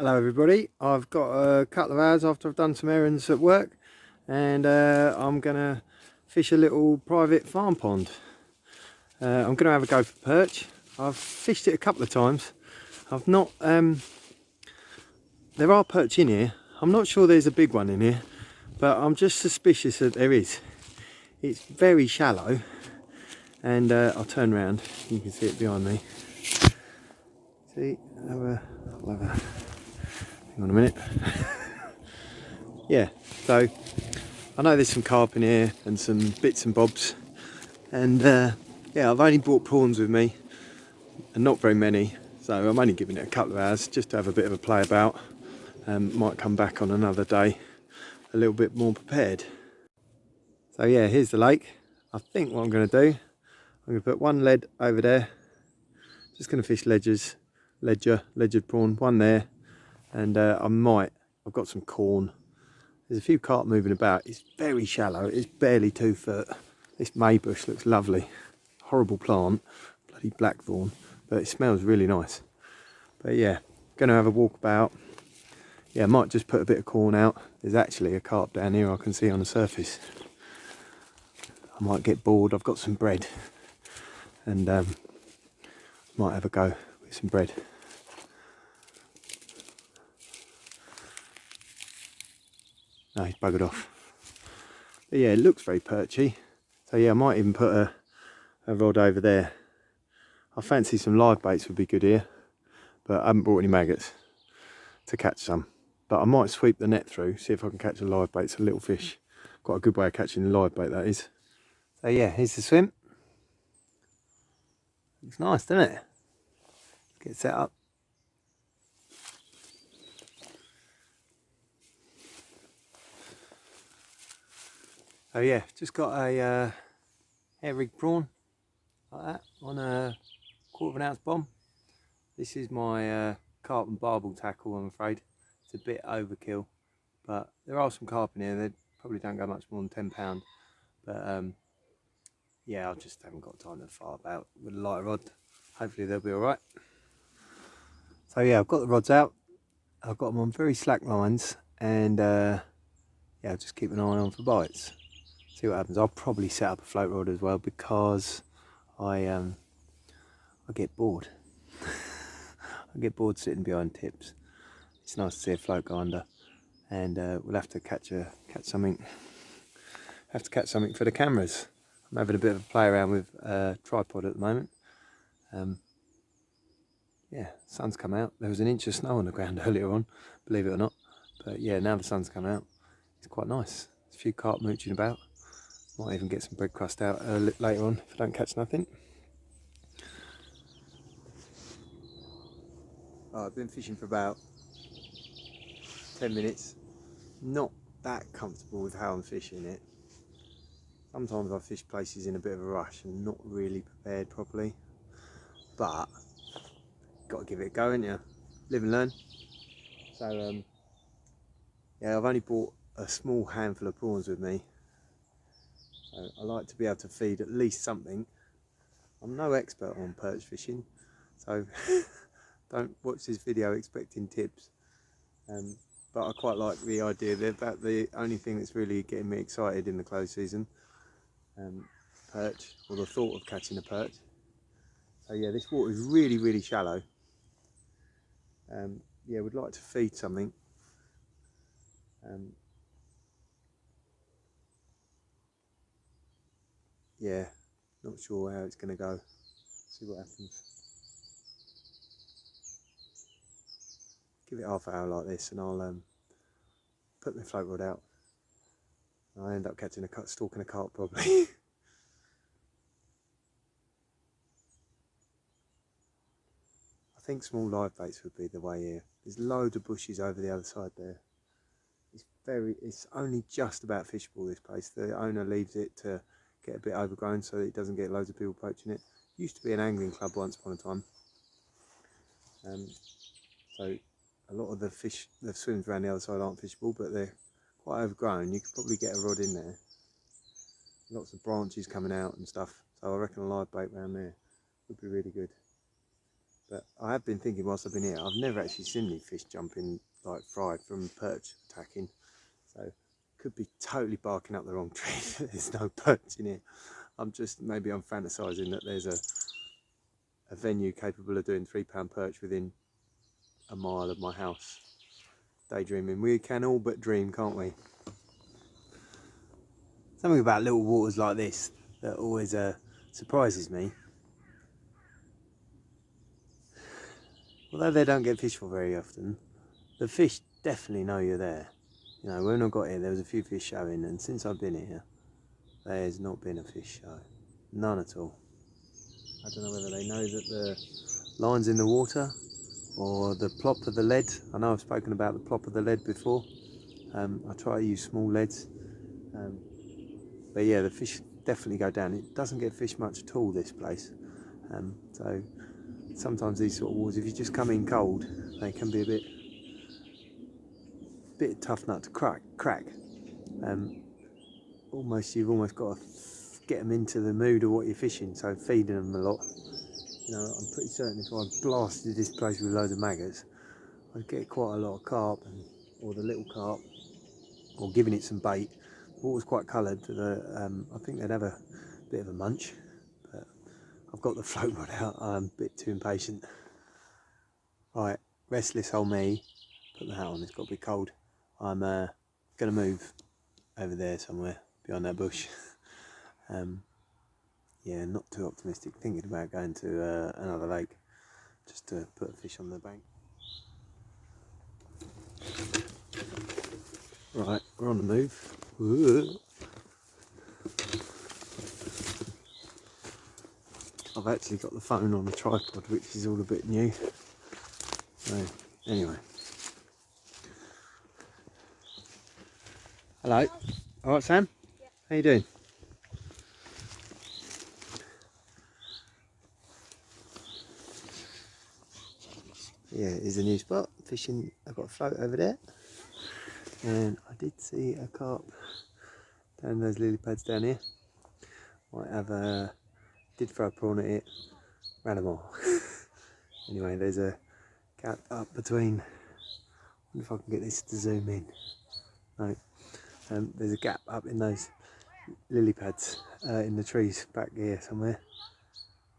Hello everybody, I've got a couple of hours after I've done some errands at work and I'm going to fish a little private farm pond. I'm going to have a go for perch. I've fished it a couple of times. I've not, there are perch in here. I'm not sure there's a big one in here, but I'm just suspicious that there is. It's very shallow and I'll turn around, you can see it behind me. See, I'll have a hang on a minute. Yeah, so I know there's some carp in here and some bits and bobs, and yeah, I've only brought prawns with me and not very many, so I'm only giving it a couple of hours just to have a bit of a play about. Might come back on another day a little bit more prepared. So yeah, here's the lake. I think what I'm going to do, I'm going to put one lead over there, just going to fish ledgered prawn, one there, and I've got some corn. There's a few carp moving about. It's very shallow, it's barely 2 foot. This maybush looks lovely. Horrible plant, bloody blackthorn, but it smells really nice. But yeah, gonna have a walk about. Yeah, I might just put a bit of corn out. There's actually a carp down here I can see on the surface. I might get bored, I've got some bread. And might have a go with some bread. No, he's buggered off. But yeah, it looks very perchy. So yeah, I might even put a rod over there. I fancy some live baits would be good here, but I haven't brought any maggots to catch some. But I might sweep the net through, see if I can catch a live bait. It's a little fish. Quite a good way of catching a live bait, that is. So yeah, here's the swim. Looks nice, doesn't it? Get set up. So yeah, just got a hair rig prawn like that on a 1/4 ounce bomb. This is my carp and barbel tackle, I'm afraid. It's a bit overkill, but there are some carp in here. They probably don't go much more than £10. But yeah, I just haven't got time to fart about with a lighter rod. Hopefully they'll be alright. So yeah, I've got the rods out. I've got them on very slack lines, and yeah, I'll just keep an eye on for bites. See what happens. I'll probably set up a float rod as well because I get bored. I get bored sitting behind tips. It's nice to see a float go under, and we'll have to catch something. Have to catch something for the cameras. I'm having a bit of a play around with a tripod at the moment. Yeah, sun's come out. There was an inch of snow on the ground earlier on, believe it or not. But yeah, now the sun's come out. It's quite nice. There's a few carp mooching about. Might even get some bread crust out later on if I don't catch nothing. Oh, I've been fishing for about 10 minutes. Not that comfortable with how I'm fishing it. Sometimes I fish places in a bit of a rush and not really prepared properly. But got to give it a go, ain't you? Live and learn. So yeah, I've only bought a small handful of prawns with me. So I like to be able to feed at least something. I'm no expert on perch fishing, so don't watch this video expecting tips. But I quite like the idea that the only thing that's really getting me excited in the close season, perch, or the thought of catching a perch. So yeah, this water is really shallow. Yeah, would like to feed something. Yeah, not sure how it's going to go. See what happens. Give it half an hour like this, and I'll put my float rod out. I'll end up catching stalking a carp probably. I think small live baits would be the way here. There's loads of bushes over the other side there. It's only just about fishable, this place. The owner leaves it to get a bit overgrown so that it doesn't get loads of people poaching it. Used to be an angling club once upon a time. So a lot of the swims around the other side aren't fishable, but they're quite overgrown. You could probably get a rod in there. Lots of branches coming out and stuff. So I reckon a live bait around there would be really good. But I have been thinking whilst I've been here, I've never actually seen any fish jumping like fried from perch attacking. So could be totally barking up the wrong tree. There's no perch in here. Maybe I'm fantasising that there's a venue capable of doing £3 perch within a mile of my house. Daydreaming. We can all but dream, can't we? Something about little waters like this that always surprises me. Although they don't get fished for very often, the fish definitely know you're there. You know, when I got here, there was a few fish showing, and since I've been here, there's not been a fish show. None at all. I don't know whether they know that the line's in the water or the plop of the lead. I know I've spoken about the plop of the lead before. I try to use small leads. But yeah, the fish definitely go down. It doesn't get fished much at all, this place. So sometimes these sort of waters, if you just come in cold, they can be a bit tough nut to crack. You've almost got to get them into the mood of what you're fishing. So feeding them a lot. You know, I'm pretty certain if I blasted this place with loads of maggots, I'd get quite a lot of carp, or the little carp, or giving it some bait. The water's quite coloured. I think they'd have a bit of a munch, but I've got the float rod out. I'm a bit too impatient. Right, restless old me. Put the hat on. It's got to be cold. I'm going to move over there somewhere behind that bush. Yeah, not too optimistic. Thinking about going to another lake just to put a fish on the bank. Right, we're on the move. Whoa. I've actually got the phone on a tripod, which is all a bit new. So, anyway. Hello. All right, Sam? Yeah. How you doing? Yeah, here's a new spot. Fishing. I've got a float over there. And I did see a carp down those lily pads down here. Might have did throw a prawn at it. Ran them all. Anyway, there's a gap up between. I wonder if I can get this to zoom in. No. There's a gap up in those lily pads in the trees back here somewhere.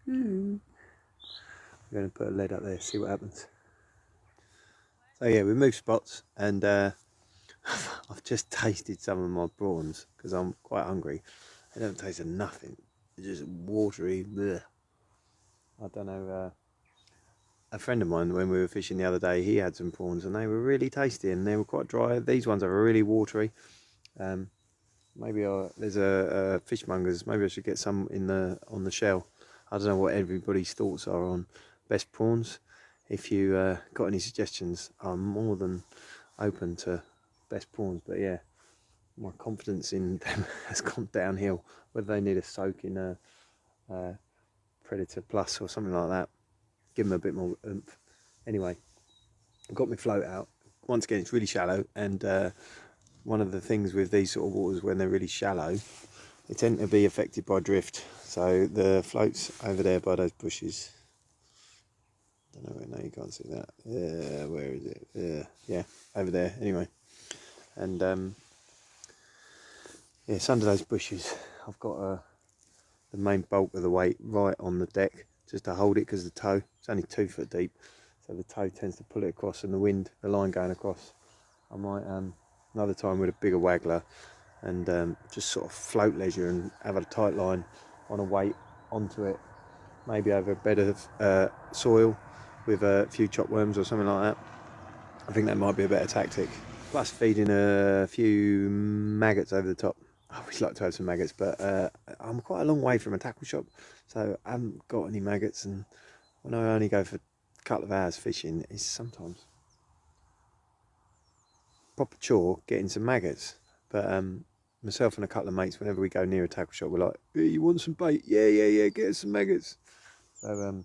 I'm going to put a lead up there, see what happens. So yeah, we moved spots, and I've just tasted some of my prawns because I'm quite hungry. They don't taste of nothing. They're just watery. Bleh. I don't know. A friend of mine, when we were fishing the other day, he had some prawns and they were really tasty and they were quite dry. These ones are really watery. Maybe there's a fishmongers. Maybe I should get some on the shell. I don't know what everybody's thoughts are on best prawns. If you got any suggestions, I'm more than open to best prawns. But yeah, my confidence in them has gone downhill. Whether they need a soak in a Predator Plus or something like that, give them a bit more oomph. Anyway, I've got my float out. Once again, it's really shallow, and one of the things with these sort of waters when they're really shallow, they tend to be affected by drift. So the float's over there by those bushes. Don't know where. No, you can't see that. Yeah, where is it? Yeah, over there. Anyway, and yeah, it's under those bushes. I've got the main bulk of the weight right on the deck just to hold it, because the tow, it's only 2 foot deep, so the tow tends to pull it across, and the wind, the line going across. I might another time with a bigger waggler and just sort of float leisure and have a tight line on a weight onto it, maybe over a bed of soil with a few chopworms or something like that. I think that might be a better tactic. Plus feeding a few maggots over the top. I always like to have some maggots, but I'm quite a long way from a tackle shop, so I haven't got any maggots, and when I only go for a couple of hours fishing, it's sometimes proper chore getting some maggots. But myself and a couple of mates, whenever we go near a tackle shop, we're like, hey, you want some bait? Yeah, get us some maggots. So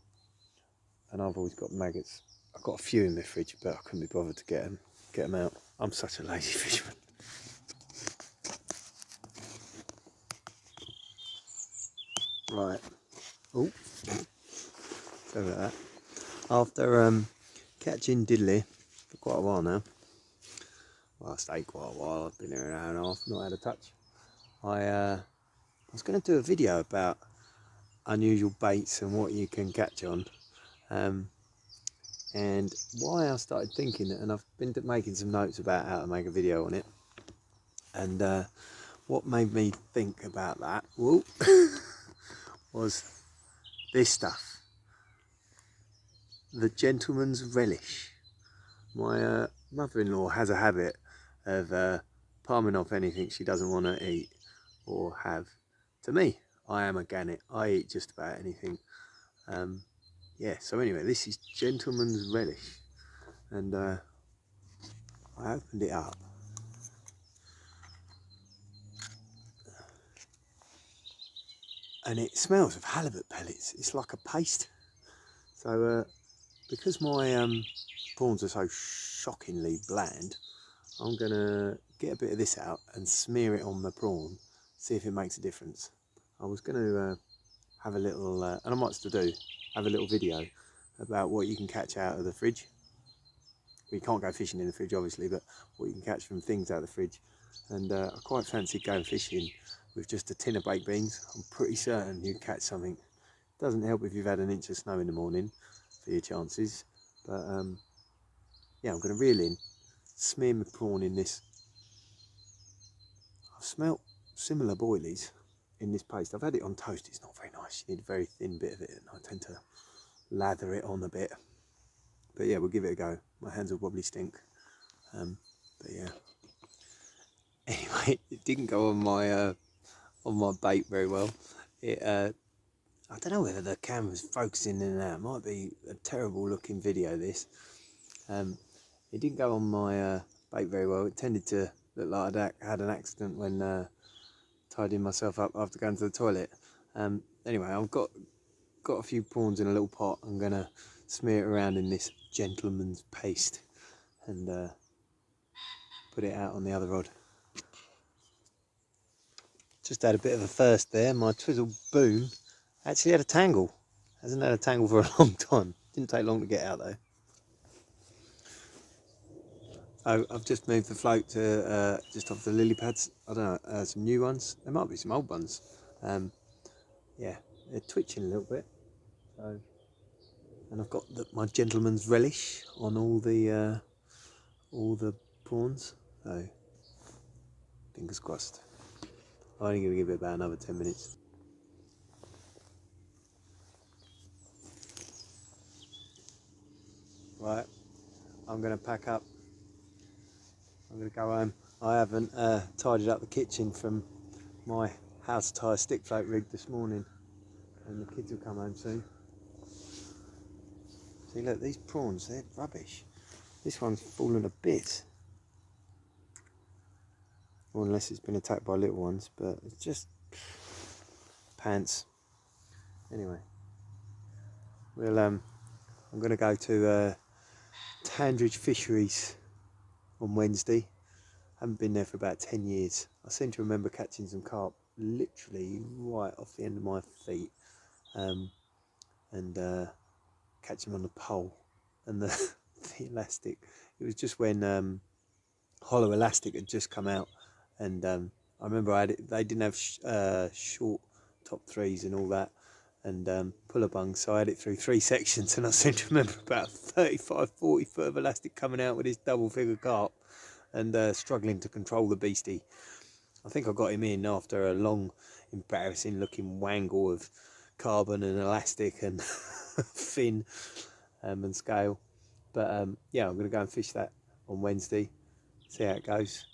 and I've always got maggots. I've got a few in my fridge, but I couldn't be bothered to get them out. I'm such a lazy fisherman. Right. Oh, sorry about that. After catching diddly for quite a while now, well, I stayed quite a while, I've been here an hour and a half, not had a touch. I was going to do a video about unusual baits and what you can catch on. And why I started thinking it, and I've been making some notes about how to make a video on it. And what made me think about that was this stuff. The gentleman's relish. My mother-in-law has a habit of palming off anything she doesn't want to eat or have to me. I am organic. I eat just about anything. Yeah, so anyway, this is gentleman's relish. And I opened it up. And it smells of halibut pellets. It's like a paste. So because my prawns are so shockingly bland, I'm gonna get a bit of this out and smear it on the prawn, see if it makes a difference. I was gonna have a little, and I might still do, have a little video about what you can catch out of the fridge. Well, you can't go fishing in the fridge obviously, but what you can catch from things out of the fridge. And I quite fancy going fishing with just a tin of baked beans. I'm pretty certain you'd catch something. Doesn't help if you've had an inch of snow in the morning for your chances, but yeah, I'm going to reel in, smear my prawn in this. I've smelt similar boilies in this paste. I've had it on toast. It's not very nice. You need a very thin bit of it, and I tend to lather it on a bit. But yeah, we'll give it a go. My hands will probably stink, but yeah. Anyway, it didn't go on my bait very well. It I don't know whether the camera's focusing in and out. It might be a terrible looking video this. It didn't go on my bait very well. It tended to look like I'd had an accident when tidying myself up after going to the toilet. Anyway, I've got a few prawns in a little pot. I'm gonna smear it around in this gentleman's paste and put it out on the other rod. Just had a bit of a thirst there. My twizzle boom actually had a tangle. Hasn't had a tangle for a long time. Didn't take long to get out though. Oh, I've just moved the float to just off the lily pads. I don't know, some new ones. There might be some old ones. Yeah, they're twitching a little bit. So, and I've got my gentleman's relish on all the prawns. So, fingers crossed. I'm only going to give it about another 10 minutes. Right, I'm going to pack up. I'm going to go home. I haven't tidied up the kitchen from my house tie stick float rig this morning, and the kids will come home soon. See, look, these prawns, they're rubbish. This one's fallen a bit. Or unless it's been attacked by little ones, but it's just pants. Anyway, I'm going to go to Tandridge Fisheries on Wednesday. Haven't been there for about 10 years. I seem to remember catching some carp literally right off the end of my feet, and catching them on the pole and the elastic. It was just when hollow elastic had just come out, and I remember I had it. They didn't have short top threes and all that, and puller bungs, so I had it through 3 sections, and I seem to remember about 35-40 foot of elastic coming out with this double figure carp, and struggling to control the beastie. I think I got him in after a long embarrassing looking wangle of carbon and elastic and fin and scale. But yeah, I'm going to go and fish that on Wednesday, see how it goes.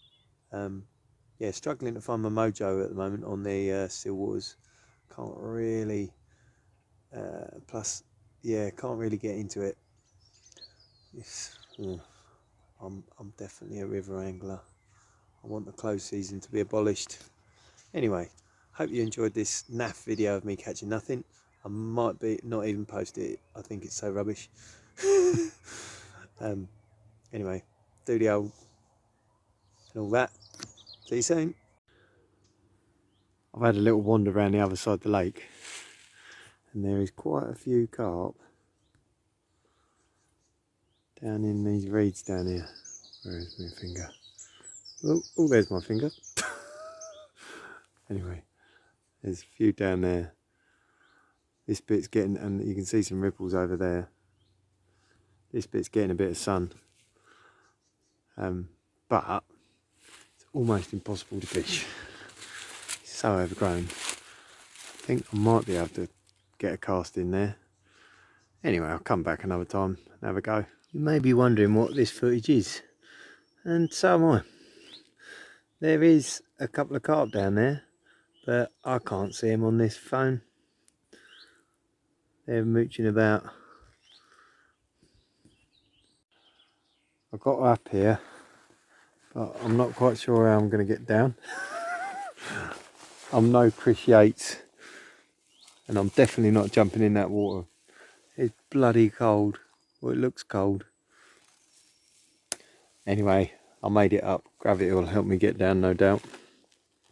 Yeah, struggling to find my mojo at the moment on the still waters. Can't really plus yeah, can't really get into it. I'm definitely a river angler. I want the close season to be abolished. Anyway, hope you enjoyed this naff video of me catching nothing. I might be not even post it. I think it's so rubbish. Anyway, do the old and all that. See you soon. I've had a little wander around the other side of the lake, and there is quite a few carp down in these reeds down here. Where is my finger? Oh, there's my finger. Anyway, there's a few down there. This bit's getting, and you can see some ripples over there. This bit's getting a bit of sun. But it's almost impossible to fish. It's so overgrown. I think I might be able to get a cast in there. Anyway, I'll come back another time and have a go. You may be wondering what this footage is, and so am I. There is a couple of carp down there, but I can't see them on this phone. They're mooching about. I got up here, but I'm not quite sure how I'm going to get down. I'm no Chris Yates, and I'm definitely not jumping in that water. It's bloody cold. Well, it looks cold. Anyway, I made it up. Gravity will help me get down, no doubt.